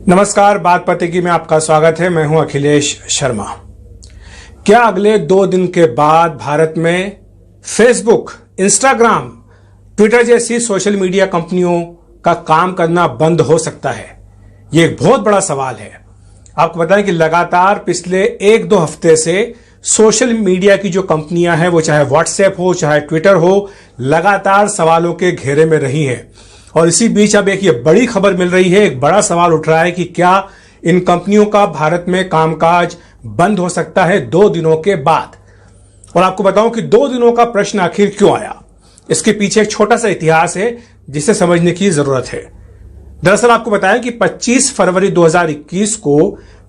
नमस्कार, बात पतेगी में आपका स्वागत है। मैं हूं अखिलेश शर्मा। क्या अगले 2 दिन के बाद भारत में फेसबुक, इंस्टाग्राम, ट्विटर जैसी सोशल मीडिया कंपनियों का काम करना बंद हो सकता है? यह एक बहुत बड़ा सवाल है। आपको बताएं कि लगातार पिछले 1-2 हफ्ते से सोशल मीडिया की जो कंपनियां हैं, वो चाहे व्हाट्सएप हो चाहे ट्विटर हो, लगातार सवालों के घेरे में रही हैं। और इसी बीच अब एक ये बड़ी खबर मिल रही है, एक बड़ा सवाल उठ रहा है कि क्या इन कंपनियों का भारत में कामकाज बंद हो सकता है 2 दिनों के बाद। और आपको बताऊं कि 2 दिनों का प्रश्न आखिर क्यों आया, इसके पीछे एक छोटा सा इतिहास है जिसे समझने की जरूरत है। दरअसल आपको बताया कि 25 फरवरी 2021 को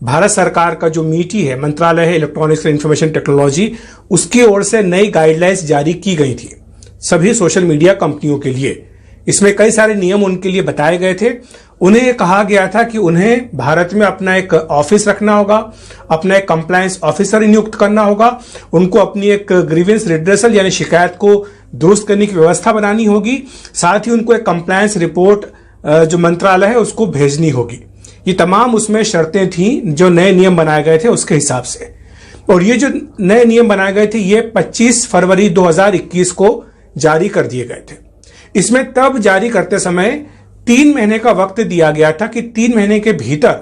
भारत सरकार का जो मीटी है, मंत्रालय है इलेक्ट्रॉनिक्स एंड इंफॉर्मेशन टेक्नोलॉजी, उसकी ओर से नई गाइडलाइंस जारी की गई थी सभी सोशल मीडिया कंपनियों के लिए। इसमें कई सारे नियम उनके लिए बताए गए थे। उन्हें कहा गया था कि उन्हें भारत में अपना एक ऑफिस रखना होगा, अपना एक कंप्लायंस ऑफिसर नियुक्त करना होगा, उनको अपनी एक ग्रीवेंस रिड्रेसल यानी शिकायत को दुरुस्त करने की व्यवस्था बनानी होगी, साथ ही उनको एक कंप्लायंस रिपोर्ट जो मंत्रालय है उसको भेजनी होगी। ये तमाम उसमें शर्तें थी जो नए नियम बनाए गए थे उसके हिसाब से। और ये जो नए नियम बनाए गए थे ये 25 फरवरी 2021 को जारी कर दिए गए थे। इसमें तब जारी करते समय 3 महीने का वक्त दिया गया था कि 3 महीने के भीतर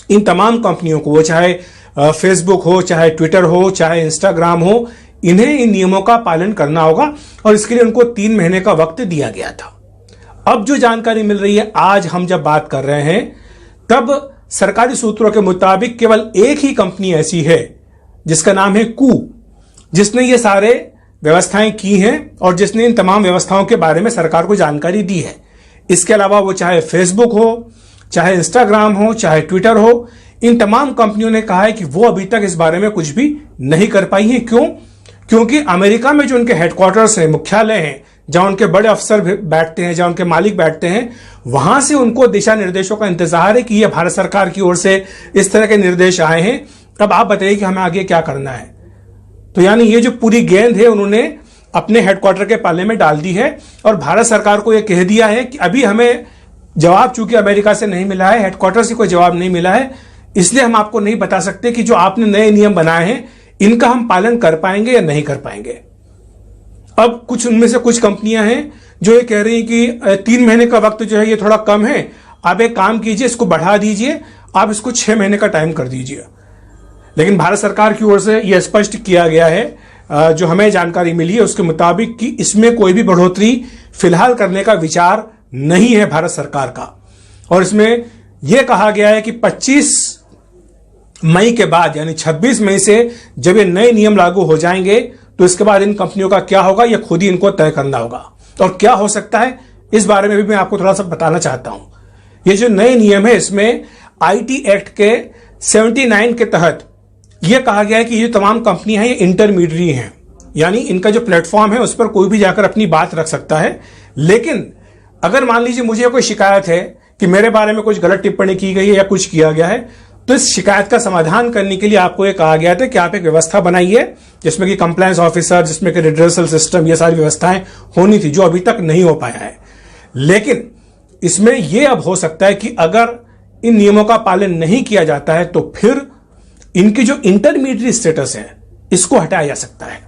इन तमाम कंपनियों को, वो चाहे फेसबुक हो, चाहे ट्विटर हो, चाहे इंस्टाग्राम हो, इन्हें इन नियमों का पालन करना होगा और इसके लिए उनको 3 महीने का वक्त दिया गया था। अब जो जानकारी मिल रही है, आज हम जब बात कर रहे हैं, तब सरकारी सूत्रों के मुताबिक केवल एक ही कंपनी ऐसी है जिसका नाम है कू, जिसने ये सारे व्यवस्थाएं की हैं और जिसने इन तमाम व्यवस्थाओं के बारे में सरकार को जानकारी दी है। इसके अलावा वो चाहे फेसबुक हो, चाहे इंस्टाग्राम हो, चाहे ट्विटर हो, इन तमाम कंपनियों ने कहा है कि वो अभी तक इस बारे में कुछ भी नहीं कर पाई हैं। क्यों? क्योंकि अमेरिका में जो उनके हेडक्वार्टर्स हैं, मुख्यालय हैं, जहां उनके बड़े अफसर बैठते हैं, जहां उनके मालिक बैठते हैं, वहां से उनको दिशा निर्देशों का इंतजार है कि यह भारत सरकार की ओर से इस तरह के निर्देश आए हैं। अब आप बताइए कि हमें आगे क्या करना है। तो यानी ये जो पूरी गेंद है उन्होंने अपने हेडक्वार्टर के पाले में डाल दी है और भारत सरकार को यह कह दिया है कि अभी हमें जवाब चूंकि अमेरिका से नहीं मिला है, हेडक्वार्टर से कोई जवाब नहीं मिला है, इसलिए हम आपको नहीं बता सकते कि जो आपने नए नियम बनाए हैं इनका हम पालन कर पाएंगे या नहीं कर पाएंगे। अब कुछ उनमें से कुछ कंपनियां हैं जो ये कह रही हैं कि 3 महीने का वक्त जो है ये थोड़ा कम है, आप एक काम कीजिए, इसको बढ़ा दीजिए, आप इसको 6 महीने का टाइम कर दीजिए। लेकिन भारत सरकार की ओर से यह स्पष्ट किया गया है, जो हमें जानकारी मिली है उसके मुताबिक, कि इसमें कोई भी बढ़ोतरी फिलहाल करने का विचार नहीं है भारत सरकार का। और इसमें यह कहा गया है कि 25 मई के बाद यानी 26 मई से जब ये नए नियम लागू हो जाएंगे तो इसके बाद इन कंपनियों का क्या होगा यह खुद ही इनको तय करना होगा। और क्या हो सकता है इस बारे में भी मैं आपको थोड़ा सा बताना चाहता हूं। ये जो नए नियम है इसमें आईटी एक्ट के 79 के तहत यह कहा गया है कि ये तमाम कंपनियां हैं, ये इंटरमीडियरी हैं, यानी इनका जो प्लेटफॉर्म है उस पर कोई भी जाकर अपनी बात रख सकता है। लेकिन अगर मान लीजिए मुझे कोई शिकायत है कि मेरे बारे में कुछ गलत टिप्पणी की गई है या कुछ किया गया है, तो इस शिकायत का समाधान करने के लिए आपको यह कहा गया था कि आप एक व्यवस्था बनाइए जिसमें कि कंप्लायंस ऑफिसर, जिसमें कि रिड्रेसल सिस्टम, ये सारी व्यवस्थाएं होनी थी, जो अभी तक नहीं हो पाया है। लेकिन इसमें यह अब हो सकता है कि अगर इन नियमों का पालन नहीं किया जाता है तो फिर इनकी जो इंटरमीडिएट स्टेटस है इसको हटाया जा सकता है।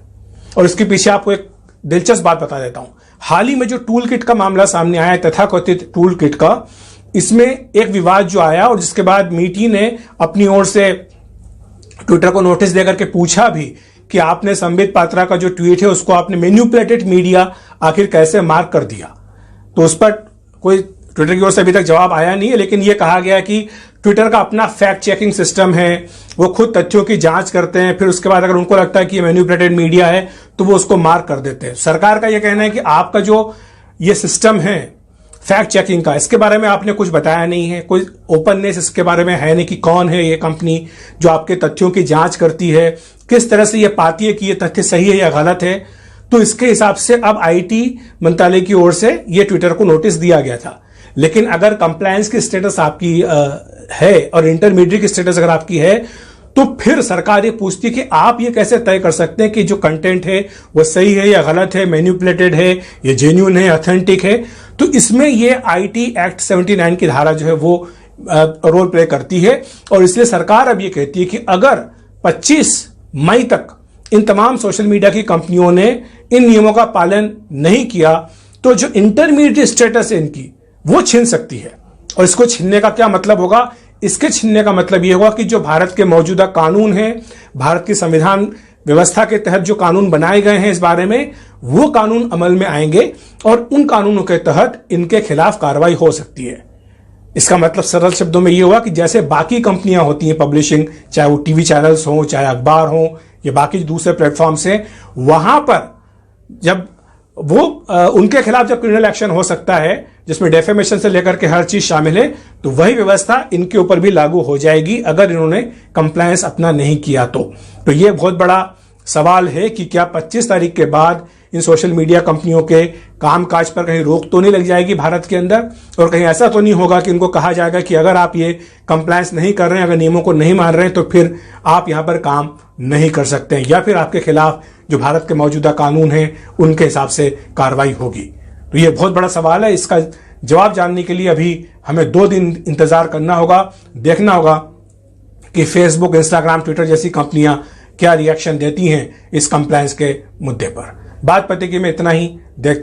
और इसके पीछे आपको एक दिलचस्प बात बता देता हूं। हाल ही में जो टूल किट का मामला सामने आया है, तथाकथित टूल किट का, इसमें एक विवाद जो आया और जिसके बाद मीटी ने अपनी ओर से ट्विटर को नोटिस देकर के पूछा भी कि आपने संबित पात्रा का जो ट्वीट है उसको आपने मैन्युपुलेटेड मीडिया आखिर कैसे मार्क कर दिया। तो उस पर कोई ट्विटर की ओर से अभी तक जवाब आया नहीं है, लेकिन यह कहा गया कि ट्विटर का अपना फैक्ट चेकिंग सिस्टम है, वो खुद तथ्यों की जांच करते हैं, फिर उसके बाद अगर उनको लगता है कि ये मैन्युपुलेटेड मीडिया है तो वो उसको मार्क कर देते हैं। सरकार का यह कहना है कि आपका जो ये सिस्टम है फैक्ट चेकिंग का, इसके बारे में आपने कुछ बताया नहीं है, कोई ओपननेस इसके बारे में है नहीं कि कौन है ये कंपनी जो आपके तथ्यों की जांच करती है, किस तरह से ये पाती है कि ये तथ्य सही है या गलत है। तो इसके हिसाब से अब आईटी मंत्रालय की ओर से ये ट्विटर को नोटिस दिया गया था। लेकिन अगर कंप्लायंस की स्टेटस आपकी है और इंटरमीडिएट की स्टेटस अगर आपकी है, तो फिर सरकार ये पूछती है कि आप ये कैसे तय कर सकते हैं कि जो कंटेंट है वो सही है या गलत है, मैन्युपुलेटेड है, ये जेन्युइन है, ऑथेंटिक है। तो इसमें ये आईटी एक्ट 79 की धारा जो है वो रोल प्ले करती है। और इसलिए सरकार अब ये कहती है कि अगर 25 मई तक इन तमाम सोशल मीडिया की कंपनियों ने इन नियमों का पालन नहीं किया तो जो इंटरमीडिएट स्टेटस है इनकी वो छीन सकती है। और इसको छीनने का क्या मतलब होगा? इसके छीनने का मतलब यह होगा कि जो भारत के मौजूदा कानून हैं, भारत की संविधान व्यवस्था के तहत जो कानून बनाए गए हैं इस बारे में, वो कानून अमल में आएंगे और उन कानूनों के तहत इनके खिलाफ कार्रवाई हो सकती है। इसका मतलब सरल शब्दों में यह हुआ कि जैसे बाकी कंपनियां होती हैं पब्लिशिंग, चाहे वो टीवी चैनल्स हो, चाहे अखबार हो या बाकी दूसरे प्लेटफॉर्म्स हैं, वहां पर जब वो उनके खिलाफ जब क्रिमिनल एक्शन हो सकता है जिसमें डेफेमेशन से लेकर के हर चीज शामिल है, तो वही व्यवस्था इनके ऊपर भी लागू हो जाएगी अगर इन्होंने कंप्लायंस अपना नहीं किया तो ये बहुत बड़ा सवाल है कि क्या 25 तारीख के बाद इन सोशल मीडिया कंपनियों के कामकाज पर कहीं रोक तो नहीं लग जाएगी भारत के अंदर, और कहीं ऐसा तो नहीं होगा कि इनको कहा जाएगा कि अगर आप ये कंप्लायंस नहीं कर रहे हैं, अगर नियमों को नहीं मान रहे हैं तो फिर आप यहां पर काम नहीं कर सकते हैं, या फिर आपके खिलाफ जो भारत के मौजूदा कानून हैं उनके हिसाब से कार्रवाई होगी। तो ये बहुत बड़ा सवाल है। इसका जवाब जानने के लिए अभी हमें 2 दिन इंतजार करना होगा, देखना होगा कि फेसबुक, इंस्टाग्राम, ट्विटर जैसी कंपनियां क्या रिएक्शन देती हैं इस कंप्लायंस के मुद्दे पर। बात पते की में इतना ही।